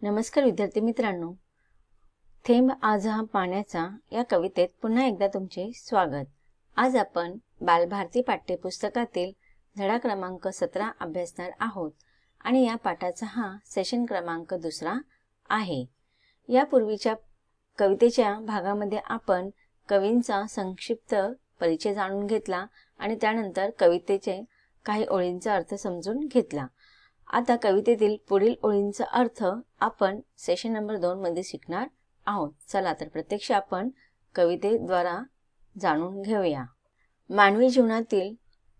नमस्कार विद्यार्थी मित्रांनो, थेंब आज हा पाण्याचा या कवितेत पुन्हा एकदा तुमचे स्वागत। आज आपण बालभारती पाठ्यपुस्तकातील धडा क्रमांक 17 अभ्यासणार आहोत आणि या पाठाचा हा सेशन क्रमांक 2 आहे। यापूर्वीच्या कवितेच्या भागामध्ये आपण कवींचा संक्षिप्त परिचय जाणून घेतला आणि त्यानंतर कवितेचे काही ओळींचा अर्थ समजून घेतला। आता कवितेतील पुढील ओळींचा अर्थ आपण सेशन नंबर 2 मध्ये शिकणार आहोत। चला तर प्रत्यक्ष आपण कवितेद्वारा जाणून घेऊया। मानवी जीवनातील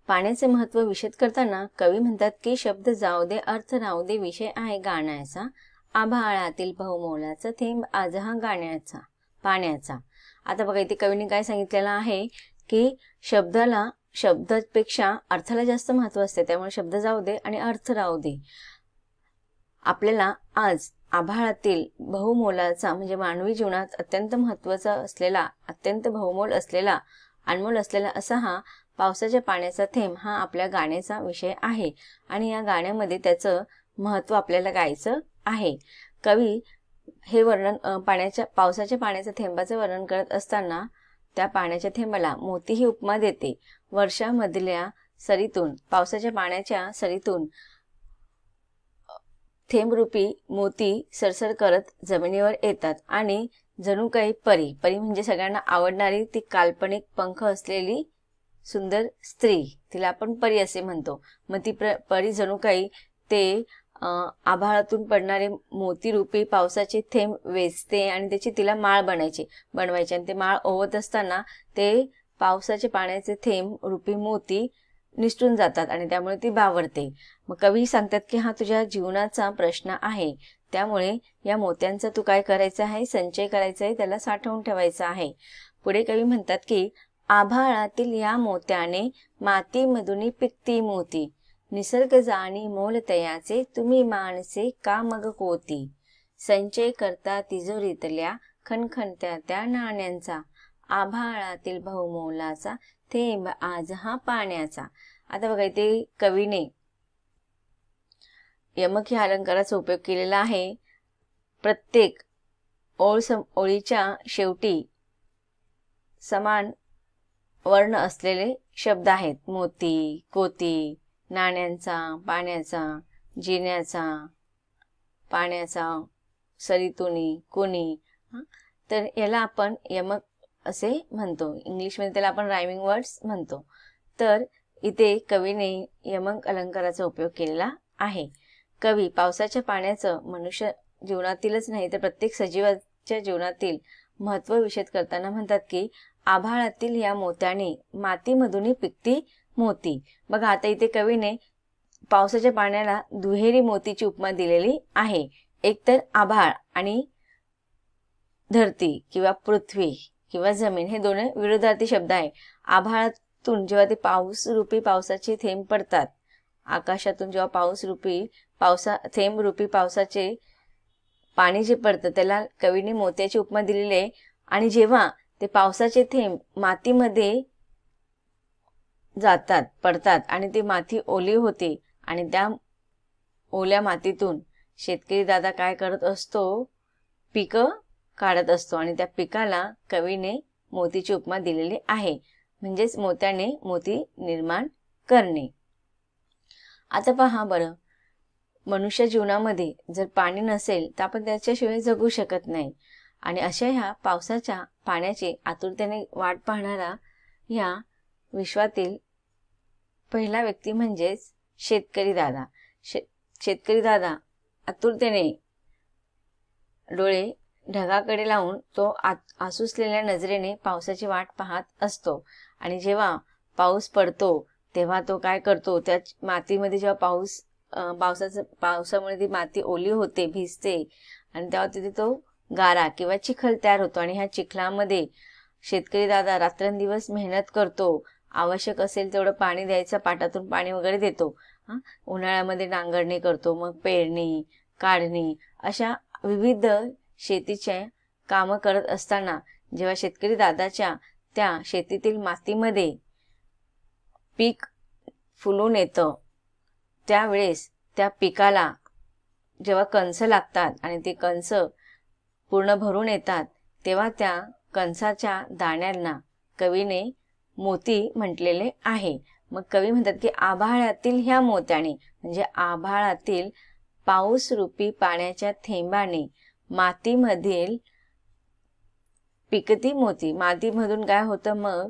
पाण्याचे महत्त्व विशद करताना कवी म्हणतात की शब्द जाऊ दे अर्थ राहू दे, विषय आहे गाण्याचा, आभाळातील बहुमोलाचा थेंब आज हा गाण्याचा पाण्याचा। आता बघा इथे कवीने काय सांगितलेलं आहे की शब्दापेक्षा अर्थाला जास्त महत्त्व असते, त्यामुळे शब्द जाऊ दे आणि अर्थ राहू दे। आपल्याला आज आभाळातील बहुमोलाचा म्हणजे मानवी जीवनात अत्यंत महत्त्वाचा असलेला, अत्यंत बहुमोल असलेला, अनमोल असलेला असा हा पावसाच्या पाण्याचा थेंब हा आपल्या गाण्याचा विषय आहे आणि या गाण्यामध्ये त्याचं महत्त्व आपल्याला गायचं आहे। कवी हे पावसाच्या पाण्याच्या थेंबाचं वर्णन करत असताना त्या पाण्याच्या थेंबाला मोती ही उपमा देते। वर्षामधल्या सरीतून, पावसाच्या पाण्याच्या सरीतून थेंबरूपी मोती सरसर करत जमिनीवर येतात आणि जणू काही परी म्हणजे सगळ्यांना आवडणारी ती काल्पनिक पंख असलेली सुंदर स्त्री, तिला आपण परी असे म्हणतो। मग ती परी जणू काही ते आभाळातून पडणारे मोतीरूपी पावसाचे थेंब वेचते आणि त्याची तिला माळ बनवायची आणि ते माळ ओवत असताना ते पावसाचे पाण्याचे थेंब रूपी मोती निसटून जातात आणि त्यामुळे ती बावरते। मग कवी सांगतात की हा तुझ्या जीवनाचा प्रश्न आहे, त्यामुळे या मोत्यांचा तू काय करायचं आहे, संचय करायचा आहे, त्याला साठवून ठेवायचा आहे। पुढे कवी म्हणतात की आभाळातील या मोत्याने मातीमधून पिकती मोती, निसर्ग जाणी मोल तयाचे, तुम्ही माणसे का मग कोती, संचय करता तिजोरीतल्या खणखणत्या त्या नाण्यांचा, आभाळातील बहुमोलाचा थेंब आज हा पाण्याचा। आता बघा इथे कवीने यमक या अलंकाराचा उपयोग केलेला आहे। प्रत्येक ओळीच्या शेवटी समान वर्ण असलेले शब्द आहेत। मोती, कोती, नाण्यांचा, पाण्याचा, जिन्याचा, पाण्याचा, सरितुनी, कुणी, तर याला आपण यमक असे म्हणतो। इंग्लिशमध्ये त्याला आपण रायमिंग वर्ड्स म्हणतो। तर इथे कवीने यमक अलंकाराचा उपयोग केलेला आहे। कवी पावसाच्या पाण्याचं मनुष्य जीवनातीलच नाही तर प्रत्येक सजीवाच्या जीवनातील महत्त्व विशद करताना म्हणतात की आभाळातील या मोत्याने मातीमधून पिकती मोती। बघा आता इथे कवीने पावसाच्या पाण्याला दुहेरी मोतीची उपमा दिलेली आहे। एक तर आभाळ आणि धरती किंवा पृथ्वी किंवा जमीन हे दोन विरुद्धार्थी शब्द आहे। आभाळातून जेव्हा ते पावसाचे थेंब पडतात, आकाशातून जेव्हा थेंब रूपी पावसाचे पाणी जे पडतं त्याला कवीने मोत्याची उपमा दिलेली आहे। आणि जेव्हा ते पावसाचे थेंब मातीमध्ये पडतात आणि ती माती ओली होते आणि त्या ओल्या मातीतून शेतकरी दादा काय करत असतो, पिकं काढत असतो आणि त्या पिकाला कवीने मोतीची उपमा दिलेली आहे, म्हणजेच मोत्याने मोती निर्माण करणे। आता पहा बरं, मनुष्य जीवनामध्ये जर पाणी नसेल तर आपण त्याच्याशिवाय जगू शकत नाही आणि अशा ह्या पावसाच्या पाण्याची आतुरतेने वाट पाहणारा या विश्वातील पहिला व्यक्ती म्हणजेच शेतकरी दादा। शेतकरी दादा आतुरतेने डोळे ढगाकडे लावून तो आसुसलेल्या नजरेने पावसाची वाट पाहत असतो आणि जेव्हा पाऊस पडतो तेव्हा तो काय करतो, त्या मातीमध्ये जेव्हा पावसामुळे ती माती ओली होते, भिजते आणि तेव्हा तिथे तो गारा किंवा चिखल तयार होतो आणि ह्या चिखलामध्ये शेतकरी दादा रात्रंदिवस मेहनत करतो, आवश्यक असेल तेवढं पाणी द्यायचं, पाटातून पाणी वगैरे देतो। उन्हाळ्यामध्ये नांगरणी करतो, मग पेरणी, काढणी अशा विविध शेतीचे कामं करत असताना जेव्हा शेतकरी दादाच्या त्या शेतीतील मातीमध्ये पीक फुलून येतं त्यावेळेस त्या पिकाला जेव्हा कंस लागतात आणि ते कंस पूर्ण भरून येतात तेव्हा त्या कंसाच्या दाण्यांना कवीने मोती म्हटलेले आहे. मग कवी म्हणतात की आभाळातील ह्या मोत्याने म्हणजे आभाळातील पाऊस रूपी पाण्याच्या थेंबाने मातीमधील पिकती मोती. मातीमधून काय होतं, मग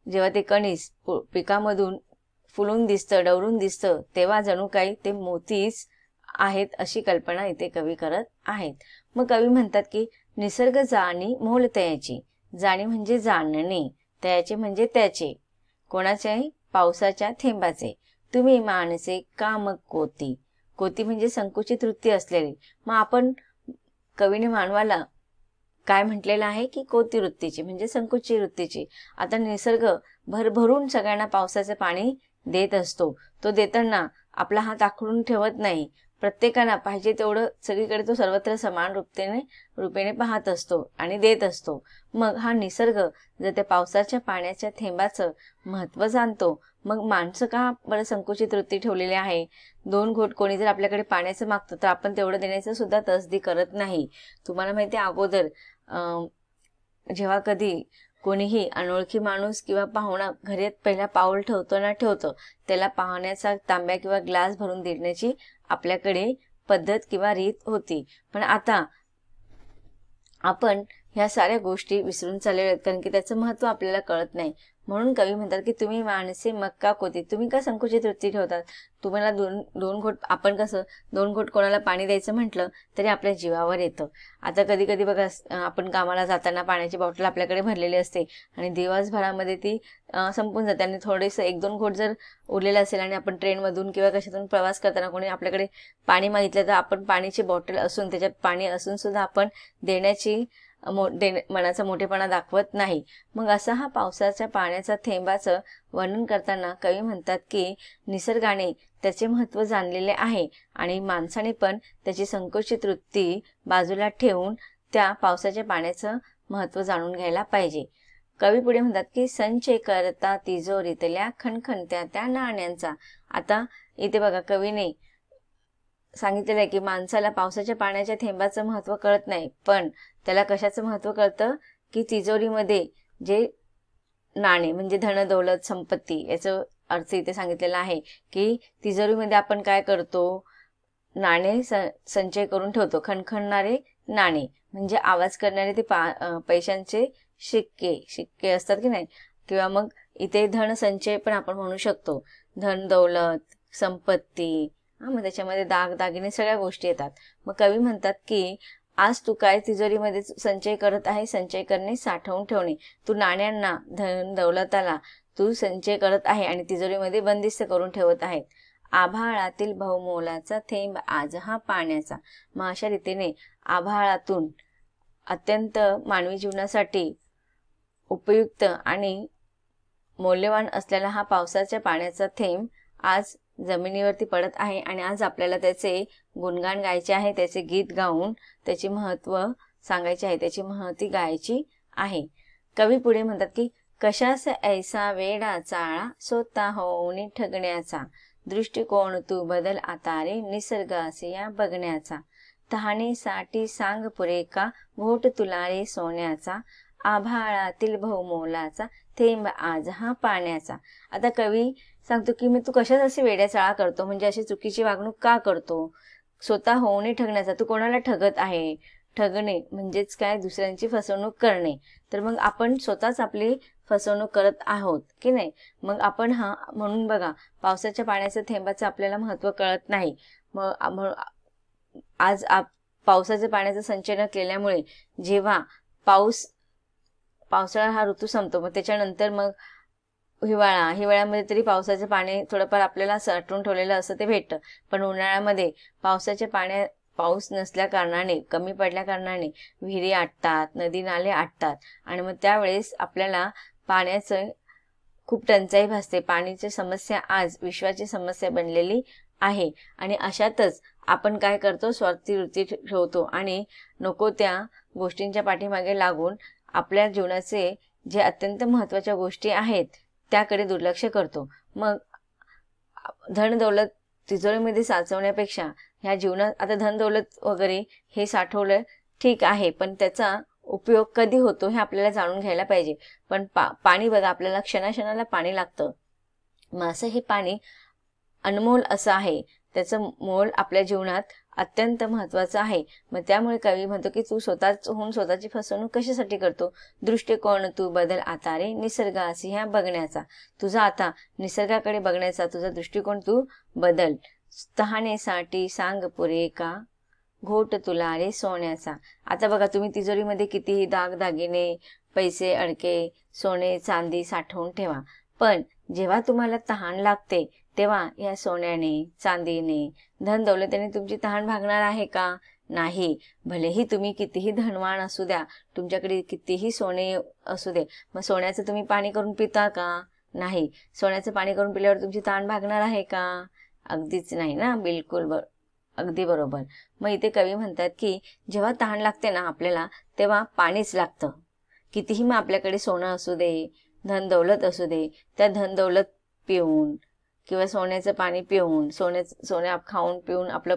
जेव्हा ते कणीस पिकामधून फुलून दिसतं, डवरून दिसतं, तेव्हा जणू काही ते मोतीच आहेत अशी कल्पना इथे कवी करत आहेत. मग कवी म्हणतात की निसर्ग जाणी मोल तयाची. जाणी म्हणजे जाणणे, तयाचे म्हणजे त्याचे. कोणाचे? पावसाच्या थेंबाचे. तुम्ही माणसे कामक कोती. कोती म्हणजे संकुचित वृत्ती असलेली. मग आपण कवीने मानवाला काय म्हटलेलं आहे की कोती वृत्तीची म्हणजे संकुचित वृत्तीची. आता निसर्ग भरभरून सगळ्यांना पावसाचे पाणी देत असतो. तो देताना आपला हात आखडून ठेवत नाही. प्रत्येकाला पाहिजे तेवढं सगळीकडे तो सर्वत्र समान रूपेने पाहत असतो आणि देत असतो. मग हा निसर्ग जर त्या पावसाच्या पाण्याच्या थेंबाचं महत्त्व जाणतो, मग माणसं का बरं संकुचित वृत्ती ठेवलेली आहे? 2 घोट कोणी जर आपल्याकडे पाण्याचं मागतं तर आपण तेवढं देण्याचं सुद्धा तसदी करत नाही. तुम्हाला माहिती आहे, अगोदर जेव्हा कधी कोणीही अनोळखी माणूस किंवा पाहुणा घरात पहिला पाऊल ठेवतो त्याला पाण्याचा तांब्या किंवा ग्लास भरून देण्याची आपल्याकडे पद्धत किंवा रीत होती. पण आता आपण ह्या साऱ्या गोष्टी विसरून चाललेलो आहेत, कारण की त्याचं महत्त्व आपल्याला कळत नाही. म्हणून कवी म्हणतात की तुम्ही माणसे मक्का कोती. तुम्ही का संकुचित वृत्ती ठेवतात? तुम्हाला दोन घोट, आपण कसं 2 घोट कोणाला पाणी द्यायचं म्हटलं तरी आपल्या जीवावर येतं. आता कधी कधी बघा, आपण कामाला जाताना पाण्याची बॉटल आपल्याकडे भरलेली असते आणि दिवसभरामध्ये ती संपून जाते आणि थोडेसं 1-2 घोट जर उरलेलं असेल आणि आपण ट्रेनमधून किंवा कशातून प्रवास करताना कोणी आपल्याकडे पाणी मागितलं तर आपण पाण्याची बॉटल असून त्याच्यात पाणी असून सुद्धा आपण देण्याची मनाचा मोठेपणा दाखवत नाही. मग असा हा पावसाच्या पाण्याचा थेंबाचं वर्णन करताना कवी म्हणतात की निसर्गाने त्याचे महत्त्व जाणलेले आहे आणि माणसाने पण त्याची संकुचित वृत्ती बाजूला ठेवून त्या पावसाच्या पाण्याचं महत्त्व जाणून घ्यायला पाहिजे. कवी पुढे म्हणतात की संचय करता तिजोरीतल्या खणखणत्या त्या नाण्यांचा. आता इथे बघा, कवीने सांगितलेलं आहे की माणसाला पावसाच्या पाण्याच्या थेंबाचं महत्त्व कळत नाही, पण त्याला कशाचं महत्त्व कळतं की तिजोरीमध्ये जे नाणे म्हणजे धन दौलत संपत्ती, याचं अर्थ इथे सांगितलेला आहे की तिजोरीमध्ये आपण काय करतो, नाणे संचय करून ठेवतो. खणखणणारे नाणे म्हणजे आवाज करणारे ते पैशांचे शिक्के असतात की नाही, किंवा मग इथे धन संचय पण आपण म्हणू शकतो. धन दौलत संपत्ती, मग त्याच्यामध्ये दागिने सगळ्या गोष्टी येतात. मग कवी म्हणतात की आज तू काय तिजोरीमध्ये संचय करत आहे? संचय करणे, साठवून ठेवणे. तू नाण्यांना, धन दौलताला तू संचय करत आहे आणि तिजोरीमध्ये बंदिस्त करून ठेवत आहे. आभाळातील बहुमोलाचा थेंब आज हा पाण्याचा. मग अशा रीतीने आभाळातून अत्यंत मानवी जीवनासाठी उपयुक्त आणि मौल्यवान असलेला हा पावसाच्या पाण्याचा थेंब आज जमिनीवरती पडत आहे आणि आज आपल्याला त्याचे गुणगान गायचे आहे, त्याचे गीत गाऊन त्याचे महत्त्व सांगायचे आहे, त्याची महती गायची आहे. कवी पुढे म्हणतात की कशास ऐसा वेडा चाळा स्वतः होऊन ठगण्याचा. दृष्टिकोन तू बदल आता रे निसर्गासे या बघण्याचा. तहानेसाठी सांग पुरे का घोट तुला रे सोन्याचा. आभाळातील बहुमोलाचा थेंब आज हा पाण्याचा. आता कवी सांगतो की मी तू कशाच असे वेड्या चाळा करतो, म्हणजे अशी चुकीची वागणूक का करतो? स्वतः होऊन ठगण्याचा. तू कोणाला ठगत आहे? ठगणे म्हणजेच काय? दुसऱ्यांची फसवणूक करणे. तर मग आपण स्वतःच आपली फसवणूक करत आहोत की नाही? मग आपण म्हणून बघा, पावसाच्या पाण्याच्या थेंबाचं आपल्याला महत्त्व कळत नाही. मग आज पावसाच्या पाण्याचं संचय न केल्यामुळे जेव्हा पावसाळा हा ऋतू संपतो, मग त्याच्यानंतर मग हिवाळ्यामध्ये तरी पावसाचे पाणी थोडंफार आपल्याला साठवून ठेवलेलं असं ते भेटतं. पण उन्हाळ्यामध्ये पाऊस नसल्या कारणाने, कमी पडल्या कारणाने विहिरी आटतात, नदी नाले आटतात आणि मग त्यावेळेस आपल्याला पाण्याचं खूप टंचाई भासते. पाण्याची समस्या आज विश्वाची समस्या बनलेली आहे आणि अशातच आपण काय करतो, स्वार्थी वृत्ती ठेवतो आणि नको त्या गोष्टींच्या पाठीमागे लागून आपल्या जीवनाचे जे अत्यंत महत्त्वाच्या गोष्टी आहेत त्याकडे दुर्लक्ष करतो. मग धन दौलत तिजोरीमध्ये साचवण्यापेक्षा ह्या जीवनात आता धन दौलत वगैरे हे साठवलं ठीक आहे, पण त्याचा उपयोग कधी होतो हे आपल्याला जाणून घ्यायला पाहिजे. पण पाणी बघा, आपल्याला क्षणाक्षणाला पाणी लागतं. मग असं हे पाणी अनमोल असं आहे, त्याचं मोल आपल्या जीवनात अत्यंत महत्वाचं आहे. मग त्यामुळे कवी म्हणतो की तू स्वतःहून स्वतःची फसवणूक कशासाठी करतो? दृष्टिकोन तू बदल आता रे निसर्गासी ह्या बघण्याचा, तुझा आता निसर्गाकडे बघण्याचा तुझा दृष्टिकोन तू बदल. तहानेसाठी सांग पुरे का घोट तुला रे सोन्याचा. आता बघा, तुम्ही तिजोरीमध्ये कितीही दागदागिने, पैसे, अडके, सोने, चांदी साठवून ठेवा, पण जेव्हा तुम्हाला तहान लागते तेव्हा या सोन्याने, चांदीने, धन दौलतीने तुमची तहान भागणार आहे का? नाही. भलेही तुम्ही कितीही धनवान असू द्या, तुमच्याकडे कितीही सोने असू दे, मग सोन्याचं तुम्ही पाणी करून पिता का? नाही. सोन्याचं पाणी करून पिल्यावर तुमची तहान भागणार आहे का? अगदीच नाही ना. बिलकुल अगदी बरोबर. मग इथे कवी म्हणतात की जेव्हा तहान लागते ना आपल्याला, तेव्हा पाणीच लागतं. कितीही मग आपल्याकडे सोनं असू दे, धन दौलत असू दे, त्या धन दौलत पिऊन किंवा सोन्याचं पाणी पिऊन, सोने खाऊन पिऊन आपलं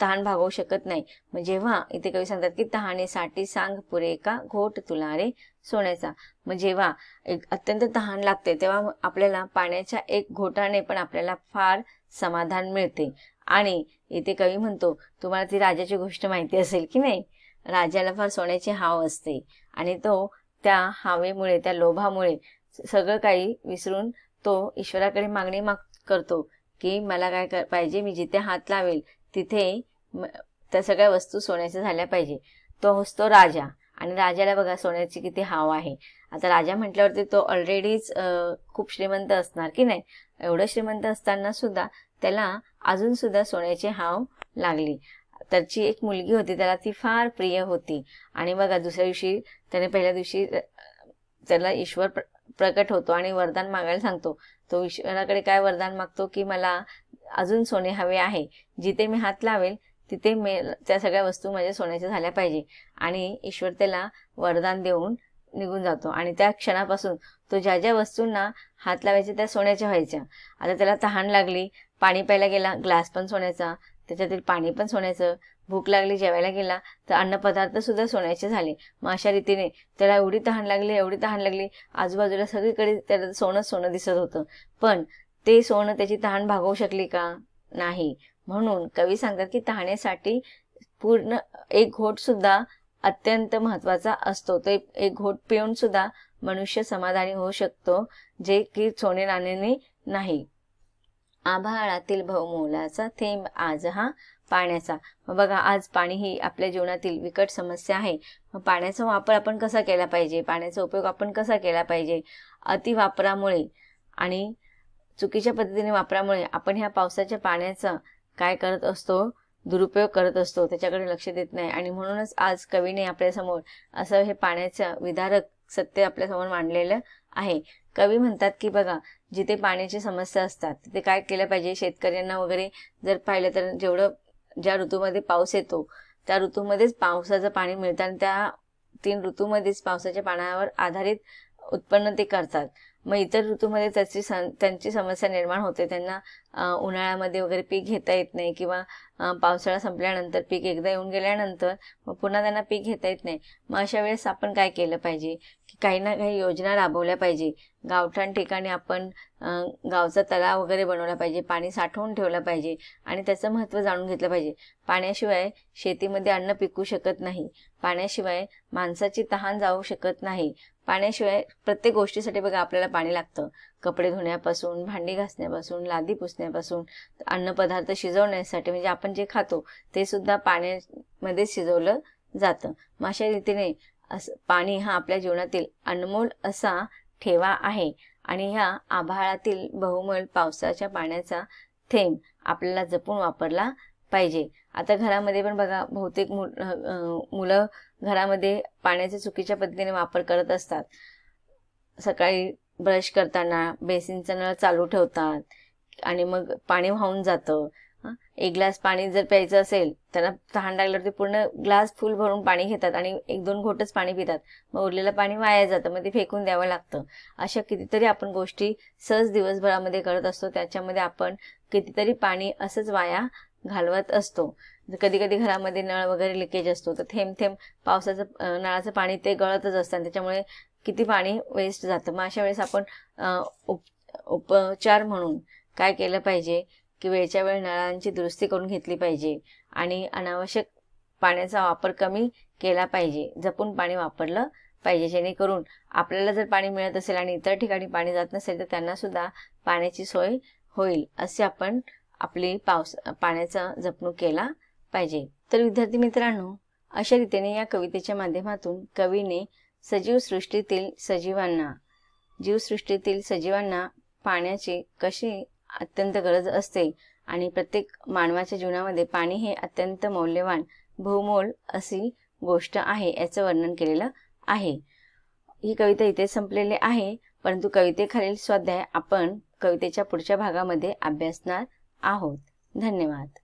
तहान भागवू शकत नाही. मग जेव्हा इथे कवी सांगतात की तहानेसाठी सांग पुरे का घोट तुला रे सोन्याचा, मग जेव्हा एक अत्यंत तहान लागते तेव्हा आपल्याला पाण्याच्या एक घोटाने पण आपल्याला फार समाधान मिळते. आणि इथे कवी म्हणतो, तुम्हाला ती राजाची गोष्ट माहिती असेल की नाही? राजाला फार सोन्याची हाव असते आणि तो त्या हावेमुळे, त्या लोभामुळे सगळं काही विसरून तो ईश्वराकडे मागणी करतो की मला काय पाहिजे, मी जिथे हात लावेल तिथे त्या सगळ्या वस्तू सोन्याच्या झाल्या पाहिजे. तो असतो राजा, आणि राजाला बघा सोन्याची किती हाव आहे. आता राजा म्हटल्यावरती तो ऑलरेडीच खूप श्रीमंत असणार की नाही? एवढं श्रीमंत असताना सुद्धा त्याला अजून सुद्धा सोन्याची हाव लागली. त्याची एक मुलगी होती, त्याला ती फार प्रिय होती. आणि बघा दुसऱ्या दिवशी पहिल्या दिवशी त्याला ईश्वर प्रकट होतो आणि वरदान मागायला सांगतो. तो ईश्वराकडे काय वरदान मागतो की मला अजून सोने हवे आहे, जिथे मी हात लावेल तिथे त्या सगळ्या वस्तू माझ्या सोन्याच्या झाल्या पाहिजे. आणि ईश्वर त्याला वरदान देऊन निघून जातो. आणि त्या क्षणापासून तो ज्या ज्या वस्तूंना हात लावायचे त्या सोन्याच्या व्हायच्या. आता त्याला तहान लागली, पाणी प्यायला गेला, ग्लास पण सोन्याचा, त्याच्यातील पाणी पण सोन्याचं. भूक लागली, जेवायला गेला तर अन्नपदार्थ सुद्धा सोन्याचे झाले. मग अशा रीतीने त्याला एवढी तहान लागली, आजूबाजूला सगळीकडे त्याला सोनं दिसत होतं, पण ते सोनं त्याची तहान भागवू शकली का? नाही. म्हणून कवी सांगतात की तहानेसाठी पूर्ण एक घोट सुद्धा अत्यंत महत्वाचा असतो. तो एक घोट पिऊन सुद्धा मनुष्य समाधानी होऊ शकतो, जे की सोने नाण्याने नाही. आभाळातील बहुमोलाचा थेंब आज हा पाण्याचा. मग बघा, आज पाणी ही आपल्या जीवनातील विकट समस्या आहे. मग पाण्याचा वापर आपण कसा केला पाहिजे, पाण्याचा उपयोग आपण कसा केला पाहिजे? अतिवापरामुळे आणि चुकीच्या पद्धतीने वापरामुळे आपण ह्या पावसाच्या पाण्याचा काय करत असतो? दुरुपयोग करत असतो, त्याच्याकडे लक्ष देत नाही. आणि म्हणूनच आज कवीने आपल्यासमोर असं हे पाण्याचं विदारक सत्य आपल्यासमोर मांडलेलं आहे. कवी म्हणतात की बघा, जिथे पाण्याची समस्या असतात तिथे काय केलं पाहिजे? शेतकऱ्यांना वगैरे जर पाहिलं तर ज्या ऋतूमध्ये पाऊस येतो त्या ऋतूमध्येच पावसाचं पाणी मिळतं आणि त्या 3 ऋतूमध्येच पावसाच्या पाण्यावर आधारित उत्पन्न ते करतात. मग इतर ऋतूमध्ये त्यांची समस्या निर्माण होते. त्यांना उन्हाळ्यामध्ये वगैरे पीक घेता येत नाही, किंवा पावसाळा संपल्यानंतर पीक एकदा येऊन गेल्यानंतर मग पुन्हा त्यांना पीक घेता येत नाही. मग अशा वेळेस आपण काय केलं पाहिजे की काही ना काही योजना राबवल्या पाहिजे. गावठाण ठिकाणी आपण गावचा तलाव वगैरे बनवला पाहिजे, पाणी साठवून ठेवलं पाहिजे आणि त्याचं महत्त्व जाणून घेतलं पाहिजे. पाण्याशिवाय शेतीमध्ये अन्न पिकू शकत नाही, पाण्याशिवाय माणसाची तहान जाऊ शकत नाही, पाण्याशिवाय प्रत्येक गोष्टीसाठी बघा आपल्याला पाणी लागतं. कपडे धुण्यापासून, भांडी घासण्यापासून, लादी पुसण्यापासून, अन्नपदार्थ शिजवण्यासाठी म्हणजे आपण जे खातो ते सुद्धा पाण्यामध्ये शिजवलं जातं. मग अशा रीतीने पाणी हा आपल्या जीवनातील अनमोल असा ठेवा आहे. आणि ह्या आभाळातील बहुमोल पावसाच्या पाण्याचा थेंब आपल्याला जपून वापरला पाहिजे. आता घरामध्ये पण बघा, बहुतेक मुलं घरामध्ये पाण्याचा चुकीच्या पद्धतीने वापर करत असतात. सकाळी ब्रश करताना बेसिनचा नळ चालू ठेवतात आणि मग पाणी वाहून जातं. एक ग्लास पाणी जर प्यायचं असेल, त्यांना तहान लागल्यावर ते पूर्ण ग्लास फुल भरून पाणी घेतात आणि 1-2 घोटच पाणी पितात. मग उरलेलं पाणी वाया जातं, मग ते फेकून द्यावं लागतं. अशा कितीतरी आपण गोष्टी सहज दिवसभरामध्ये करत असतो, त्याच्यामध्ये आपण कितीतरी पाणी असंच वाया घालवत असतो. कधी कधी घरामध्ये नळ वगैरे लिकेज असतो, तर थेंब थेंब पावसाचं नळाचं पाणी ते गळतच असतं आणि त्याच्यामुळे किती पाणी वेस्ट जातं. मग अशा वेळेस आपण उपचार म्हणून काय केलं पाहिजे की वेळच्या वेळ नळांची दुरुस्ती करून घेतली पाहिजे आणि अनावश्यक पाण्याचा वापर कमी केला पाहिजे. जपून पाणी वापरलं पाहिजे, जेणेकरून आपल्याला जर पाणी मिळत असेल आणि इतर ठिकाणी पाणी जात नसेल तर त्यांना सुद्धा पाण्याची सोय होईल, असे आपण आपली पाण्याचा जपणूक केला पाहिजे. तर विद्यार्थी मित्रांनो, अशा रीतीने या कवितेच्या माध्यमातून कवीने जीवसृष्टीतील सजीवांना पाण्याची कशी अत्यंत गरज असते आणि प्रत्येक मानवाच्या जीवनामध्ये पाणी हे अत्यंत मौल्यवान, बहुमोल अशी गोष्ट आहे याचं वर्णन केलेलं आहे. ही कविता इथे संपलेली आहे, परंतु कवितेखालील स्वाध्याय आपण कवितेच्या पुढच्या भागामध्ये अभ्यासणार आहोत. धन्यवाद.